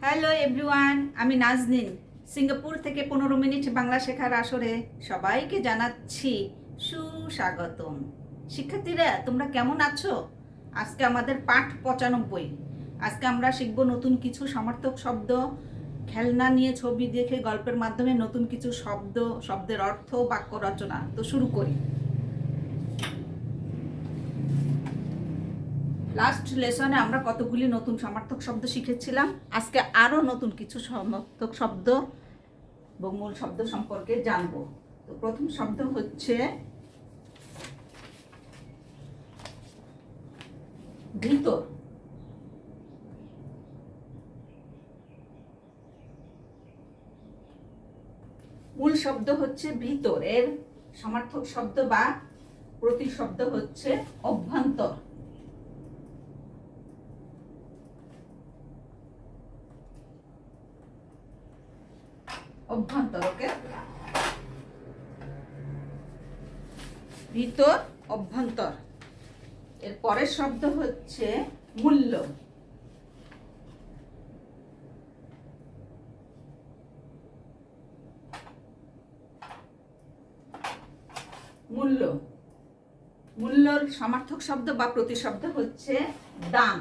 Hello everyone, আমি Naznin Singapore থেকে 15 minute Bangla শেখার আসরে সবাইকে জানাচ্ছি সুস্বাগতম। শিক্ষার্থীরা, তোমরা কেমন আছো? আজকে আমাদের পাঠ 95। আজকে আমরা শিখব নতুন কিছু সমার্থক শব্দ, খেলনা নিয়ে ছবি দেখে গল্পের মাধ্যমে নতুন কিছু শব্দ, শব্দের অর্থ, বাক্য রচনা। তো শুরু করি। লাস্ট লেসনে আমরা কতগুলি নতুন সমার্থক শব্দ শিখেছিলাম। আজকে আরও নতুন কিছু সমার্থক শব্দ এবং মূল শব্দ সম্পর্কে জানব। তো প্রথম শব্দ হচ্ছে ভিতর। মূল শব্দ হচ্ছে ভিতর, এর সমার্থক শব্দ বা প্রতিশব্দ হচ্ছে অভ্যন্তর। অভ্যন্তর, ওকে? ভিতর, অভ্যন্তর। এর পরের শব্দ হচ্ছে মূল্য। মূল্য, মূল্যর সমার্থক শব্দ বা প্রতিশব্দ হচ্ছে দাম।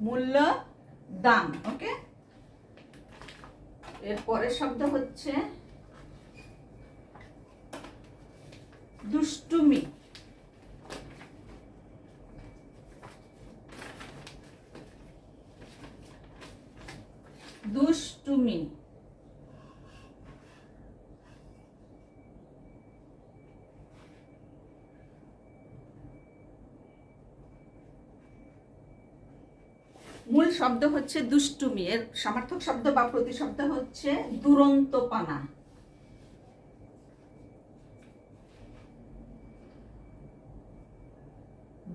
মূল্য, দাম, ওকে? এর পরের শব্দ হচ্ছে দুষ্টুমি। দুষ্টুমি, মূল শব্দ হচ্ছে দুষ্টুমি, এর সমার্থক শব্দ বা প্রতিশব্দ হচ্ছে দুরন্তপনা।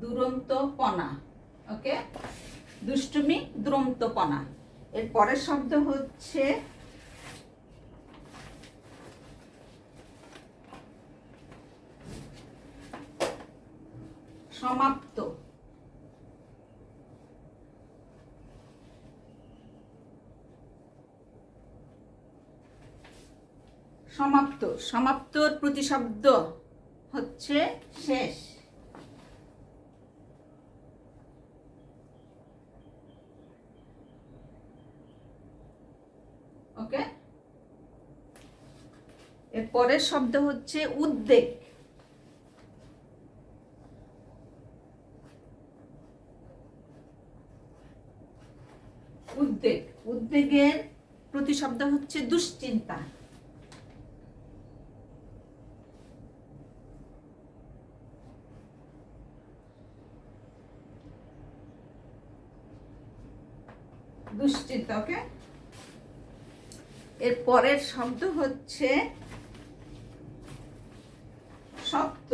দুরন্তপনা, ওকে? দুষ্টুমি, দুরন্তপনা। এর পরের শব্দ হচ্ছে সমাপ্ত। সমাপ্ত, সমাপ্তর প্রতিশব্দ হচ্ছে শেষ। ওকে? এর পরের শব্দ হচ্ছে উদ্বেগ। উদ্বেগ, উদ্বেগের প্রতিশব্দ হচ্ছে দুশ্চিন্তা। দুশ্চিন্তা, ওকে? এর পরের শব্দ হচ্ছে সত্য।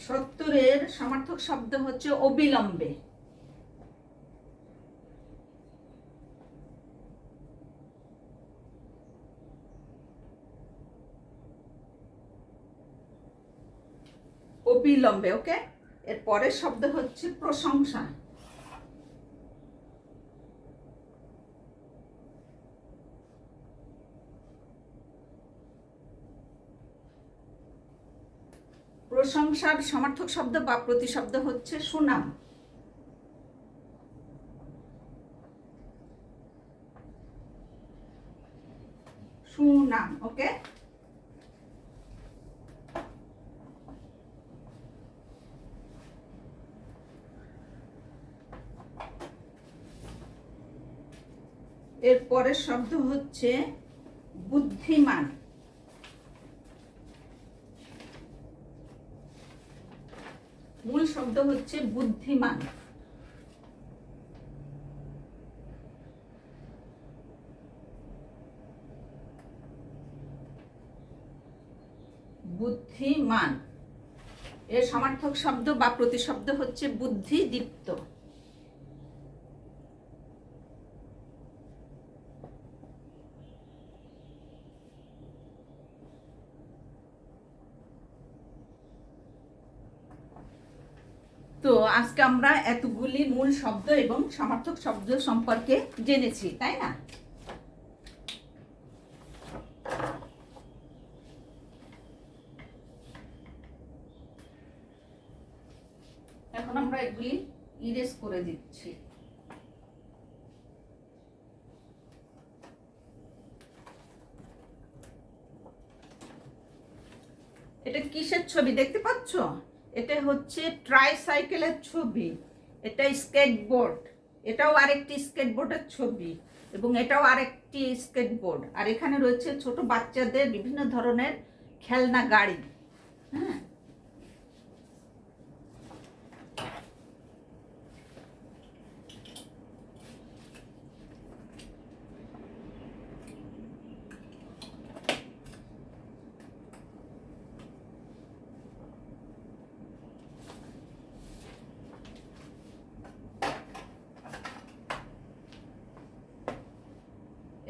সত্তরের সমার্থক শব্দ হচ্ছে অবিলম্বে। অবিলম্বে, ওকে? এর পরের শব্দ হচ্ছে প্রশংসা। প্রশংসার সমার্থক শব্দ বা প্রতিশব্দ হচ্ছে সুনাম। সুনাম, ওকে? এর পরের শব্দ হচ্ছে বুদ্ধিমান। মূল শব্দ হচ্ছে বুদ্ধিমান। বুদ্ধিমান, এর সমার্থক শব্দ বা প্রতিশব্দ হচ্ছে বুদ্ধিদীপ্ত। তো আজকে আমরা এতগুলি মূল শব্দ এবং সমার্থক শব্দ সম্পর্কে জেনেছি, তাই না? এখন আমরা এগুলি ইরেজ করে দিচ্ছি। এটা কিসের ছবি দেখতে পাচ্ছ? এটা হচ্ছে ট্রাইসাইকেলের ছবি, এটা স্কেটবোর্ড, এটাও আরেকটি স্কেটবোর্ডের ছবি, এবং এটাও আরেকটি স্কেটবোর্ড। আর এখানে রয়েছে ছোট বাচ্চাদের বিভিন্ন ধরনের খেলনা গাড়ি। হ্যাঁ,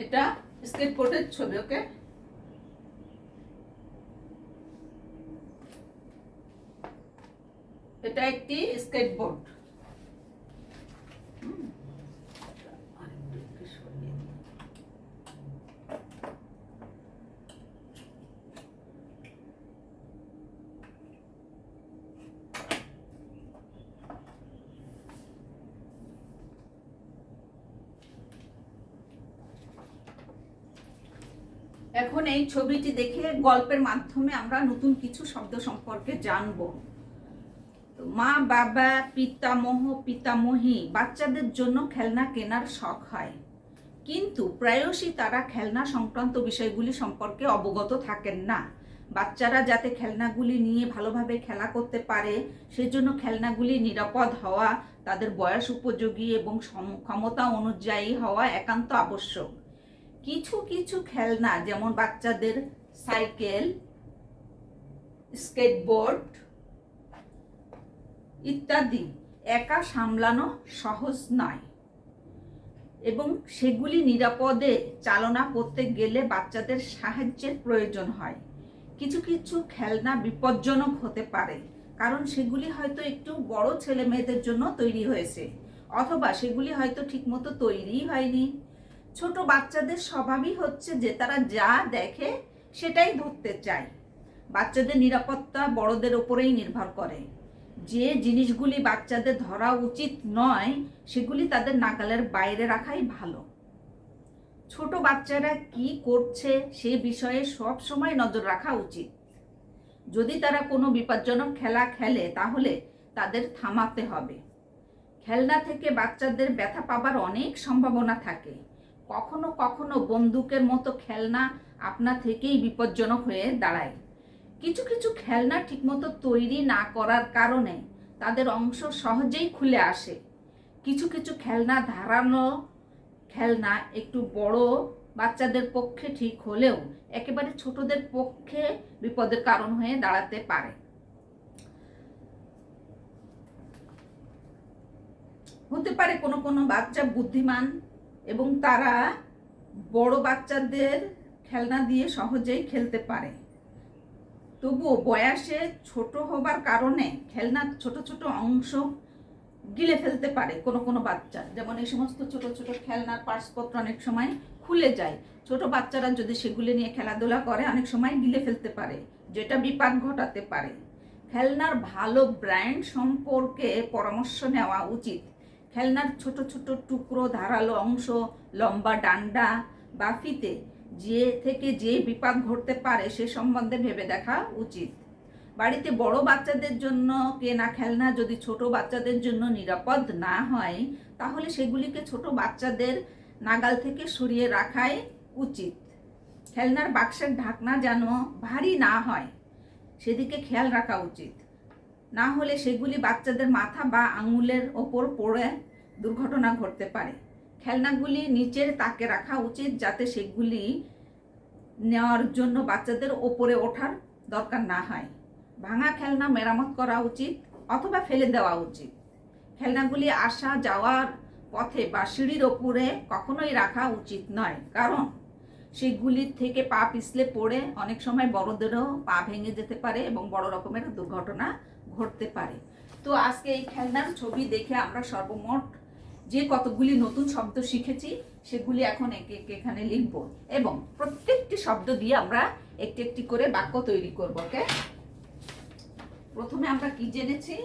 এটা স্কেটবোর্ডের ছবি। ওকে, এটা একটি স্কেটবোর্ড। এখন এই ছবিটি দেখে গল্পের মাধ্যমে আমরা নতুন কিছু শব্দ সম্পর্কে জানব। মা, বাবা, পিতামহ, পিতামহী বাচ্চাদের জন্য খেলনা কেনার শখ হয়, কিন্তু প্রায়শই তারা খেলনা সংক্রান্ত বিষয়গুলি সম্পর্কে অবগত থাকেন না। বাচ্চারা যাতে খেলনাগুলি নিয়ে ভালোভাবে খেলা করতে পারে, সেজন্য খেলনাগুলি নিরাপদ হওয়া, তাদের বয়স উপযোগী এবং ক্ষমতা অনুযায়ী হওয়া একান্ত আবশ্যক। কিছু কিছু খেলনা, যেমন বাচ্চাদের সাইকেল, স্কেটবোর্ড ইত্যাদি একা সামলানো সহজ নয়, এবং সেগুলি নিরাপদে চালনা করতে গেলে বাচ্চাদের সাহায্যের প্রয়োজন হয়। কিছু কিছু খেলনা বিপজ্জনক হতে পারে, কারণ সেগুলি হয়তো একটু বড় ছেলে মেয়েদের জন্য তৈরি হয়েছে, অথবা সেগুলি হয়তো ঠিকমতো তৈরিই হয়নি। ছোট বাচ্চাদের স্বভাবই হচ্ছে যে তারা যা দেখে সেটাই ধরতে চায়। বাচ্চাদের নিরাপত্তা বড়দের ওপরেই নির্ভর করে। যে জিনিসগুলি বাচ্চাদের ধরা উচিত নয়, সেগুলি তাদের নাগালের বাইরে রাখাই ভালো। ছোট বাচ্চারা কি করছে সে বিষয়ে সব সময় নজর রাখা উচিত। যদি তারা কোনো বিপজ্জনক খেলা খেলে, তাহলে তাদের থামাতে হবে। খেলনা থেকে বাচ্চাদের ব্যথা পাবার অনেক সম্ভাবনা থাকে। কখনো কখনো বন্দুকের মতো খেলনা আপনা থেকেই বিপজ্জনক হয়ে দাঁড়ায়। কিছু কিছু খেলনা ঠিকমতো তৈরি না করার কারণে তাদের অংশ সহজেই খুলে আসে। কিছু কিছু খেলনা ধারালো খেলনা একটু বড় বাচ্চাদের পক্ষে ঠিক হলেও একেবারে ছোটদের পক্ষে বিপদের কারণ হয়ে দাঁড়াতে পারে। হতে পারে কোনো কোনো বাচ্চা বুদ্ধিমান এবং তারা বড় বাচ্চাদের খেলনা দিয়ে সহজেই খেলতে পারে, তবুও বয়সে ছোট হবার কারণে খেলনার ছোট ছোট অংশ গিলে ফেলতে পারে কোনো কোনো বাচ্চা। যেমন এই সমস্ত ছোট ছোট খেলনার পার্টসপত্র অনেক সময় খুলে যায়। ছোট বাচ্চারা যদি সেগুলি নিয়ে খেলাধুলা করে, অনেক সময় গিলে ফেলতে পারে, যেটা বিপদ ঘটাতে পারে। খেলনার ভালো ব্র্যান্ড সম্পর্কে পরামর্শ নেওয়া উচিত। খেলনার ছোট ছোট টুকরো, ধারালো অংশ, লম্বা ডান্ডা বা ফিতে যে বিপদ ঘটতে পারে সে সম্বন্ধে ভেবে দেখা উচিত। বাড়িতে বড় বাচ্চাদের জন্য কেনা খেলনা যদি ছোট বাচ্চাদের জন্য নিরাপদ না হয়, তাহলে সেগুলিকে ছোট বাচ্চাদের নাগাল থেকে সরিয়ে রাখাই উচিত। খেলনার বাক্সের ঢাকনা যেন ভারী না হয়, সেদিকে খেয়াল রাখা উচিত। না হলে সেগুলি বাচ্চাদের মাথা বা আঙুলের ওপর পড়ে দুর্ঘটনা ঘটতে পারে। খেলনাগুলি নিচের তাকে রাখা উচিত, যাতে সেগুলি নেওয়ার জন্য বাচ্চাদের ওপরে ওঠার দরকার না হয়। ভাঙা খেলনা মেরামত করা উচিত অথবা ফেলে দেওয়া উচিত। খেলনাগুলি আসা যাওয়ার পথে বা সিঁড়ির ওপরে কখনোই রাখা উচিত নয়, কারণ সেগুলির থেকে পা পিছলে পড়ে অনেক সময় বড়দেরও পা ভেঙে যেতে পারে এবং বড় রকমের দুর্ঘটনা ঘটতে পারে। তো আজকে এই খেলনার ছবি দেখে আমরা সর্বমোট যে কতগুলি নতুন শব্দ শিখেছি সেগুলি এখন এখানে লিখব এবং প্রত্যেকটি শব্দ দিয়ে আমরা একটি একটি করে বাক্য তৈরি করব। ওকে, প্রথমে আমরা কি জেনেছি?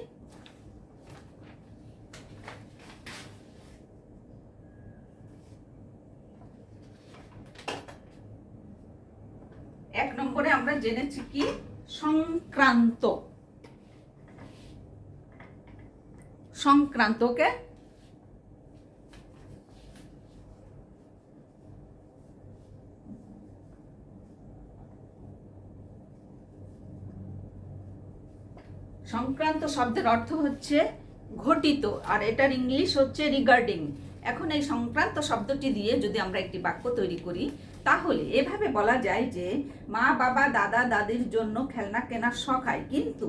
এক নম্বরে আমরা জেনেছি কি? সংক্রান্ত। সংক্রান্তকে সংক্রান্ত শব্দের অর্থ হচ্ছে ঘটিত, আর এটার ইংলিশ হচ্ছে রিগার্ডিং। এখন এই সংক্রান্ত শব্দটি দিয়ে যদি আমরা একটি বাক্য তৈরি করি তাহলে এভাবে বলা যায় যে মা বাবা দাদা দাদির জন্য খেলনা কেনার শখ হয়, কিন্তু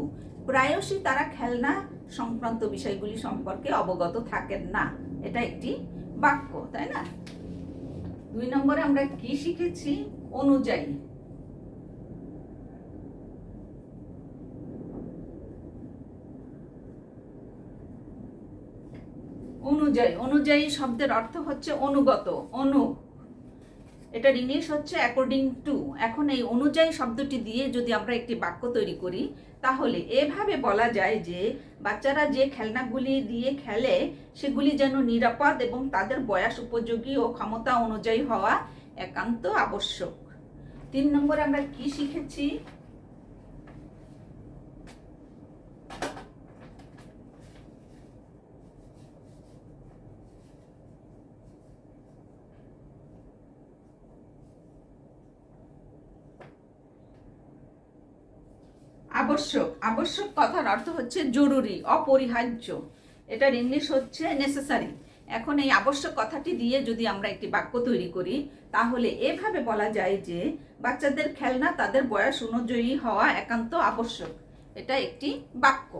প্রায়শই তারা খেলনা সংক্রান্ত বিষয়গুলি সম্পর্কে অবগত থাকেন না। এটা একটি বাক্য, তাই না? 2 নম্বরে আমরা কি শিখেছি? অনুযায়ী। অনুযায়ী, অনুযায়ী শব্দের অর্থ হচ্ছে অনুগত, এটার ইংলিশ হচ্ছে অ্যাকর্ডিং টু। এখন এই অনুযায়ী শব্দটি দিয়ে যদি আমরা একটি বাক্য তৈরি করি তাহলে এভাবে বলা যায় যে বাচ্চারা যে খেলনাগুলি দিয়ে খেলে সেগুলি যেন নিরাপদ এবং তাদের বয়স উপযোগী ও ক্ষমতা অনুযায়ী হওয়া একান্ত আবশ্যক। 3 নম্বরে আমরা কি শিখেছি? আবশ্যক। আবশ্যক কথার অর্থ হচ্ছে জরুরি, অপরিহার্য। এটার ইংলিশ হচ্ছে নেসেসারি। এখন এই আবশ্যক কথাটি দিয়ে যদি আমরা একটি বাক্য তৈরি করি তাহলে এভাবে বলা যায় যে বাচ্চাদের খেলনা তাদের বয়স অনুযায়ী হওয়া একান্ত আবশ্যক। এটা একটি বাক্য।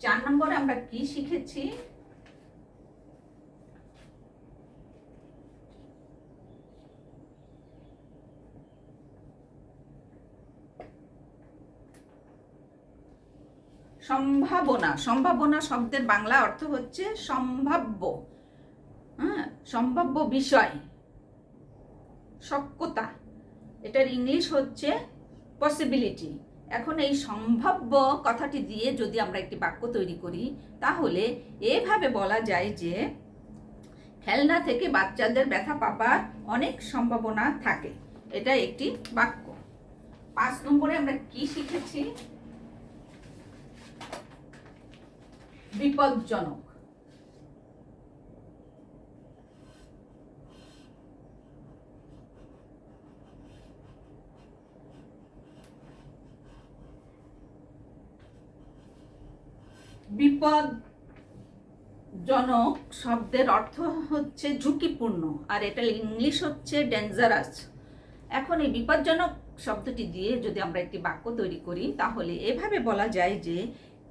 4 নম্বরে আমরা কি শিখেছি? সম্ভাবনা। সম্ভাবনা শব্দের বাংলা অর্থ হচ্ছে সম্ভাব্য, সম্ভাব্য বিষয়, সক্যতা। এটার ইংলিশ হচ্ছে পসিবিলিটি। এখন এই সম্ভাব্য কথাটি দিয়ে যদি আমরা একটি বাক্য তৈরি করি তাহলে এভাবে বলা যায় যে খেলনা থেকে বাচ্চাদের ব্যথা পাবার অনেক সম্ভাবনা থাকে। এটা একটি বাক্য। 5 নম্বরে আমরা কি শিখেছি? বিপজ্জনক। বিপজ্জনক শব্দের অর্থ হচ্ছে ঝুঁকিপূর্ণ, আর এটা ইংলিশ হচ্ছে ডেঞ্জারাস। এখন এই বিপজ্জনক শব্দটি দিয়ে যদি আমরা একটি বাক্য তৈরি করি তাহলে এভাবে বলা যায় যে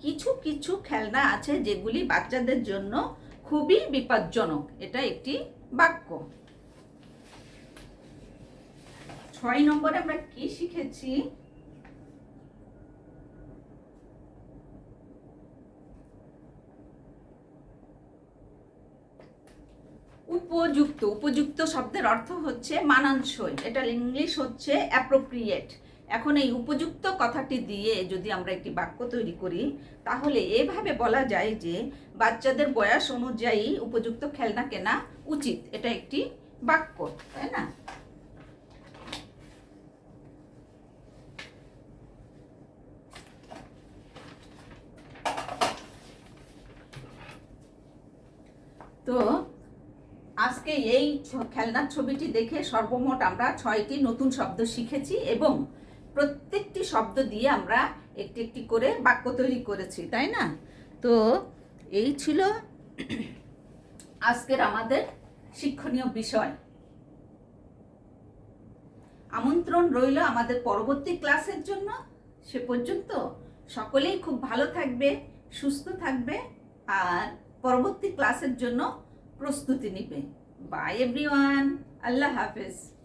কিছু কিছু খেলনা আছে যেগুলি বাচ্চাদের জন্য খুবই বিপজ্জনক। এটা একটি বাক্য। 6 নম্বরে আমরা কি শিখেছি? উপযুক্ত। উপযুক্ত শব্দের অর্থ হচ্ছে মানানসই। এটার ইংলিশ হচ্ছে অ্যাপ্রোপ্রিয়েট। এখন এই উপযুক্ত কথাটি দিয়ে যদি আমরা একটি বাক্য তৈরি করি তাহলে এভাবে বলা যায় যে বাচ্চাদের বয়স অনুযায়ী উপযুক্ত খেলনা কেনা উচিত। এটা একটি বাক্য, তাই না? তো আজকে এই খেলনার ছবিটি দেখে সর্বমোট আমরা 6টি নতুন শব্দ শিখেছি এবং প্রত্যেকটি শব্দ দিয়ে আমরা একটি একটি করে বাক্য তৈরি করেছি, তাই না? তো এই ছিল আজকের আমাদের শিক্ষণীয় বিষয়। আমন্ত্রণ রইল আমাদের পরবর্তী ক্লাসের জন্য। সে পর্যন্ত সকলেই খুব ভালো থাকবে, সুস্থ থাকবে আর পরবর্তী ক্লাসের জন্য প্রস্তুতি নিবে। বাই এভরিওয়ান, আল্লাহ হাফেজ।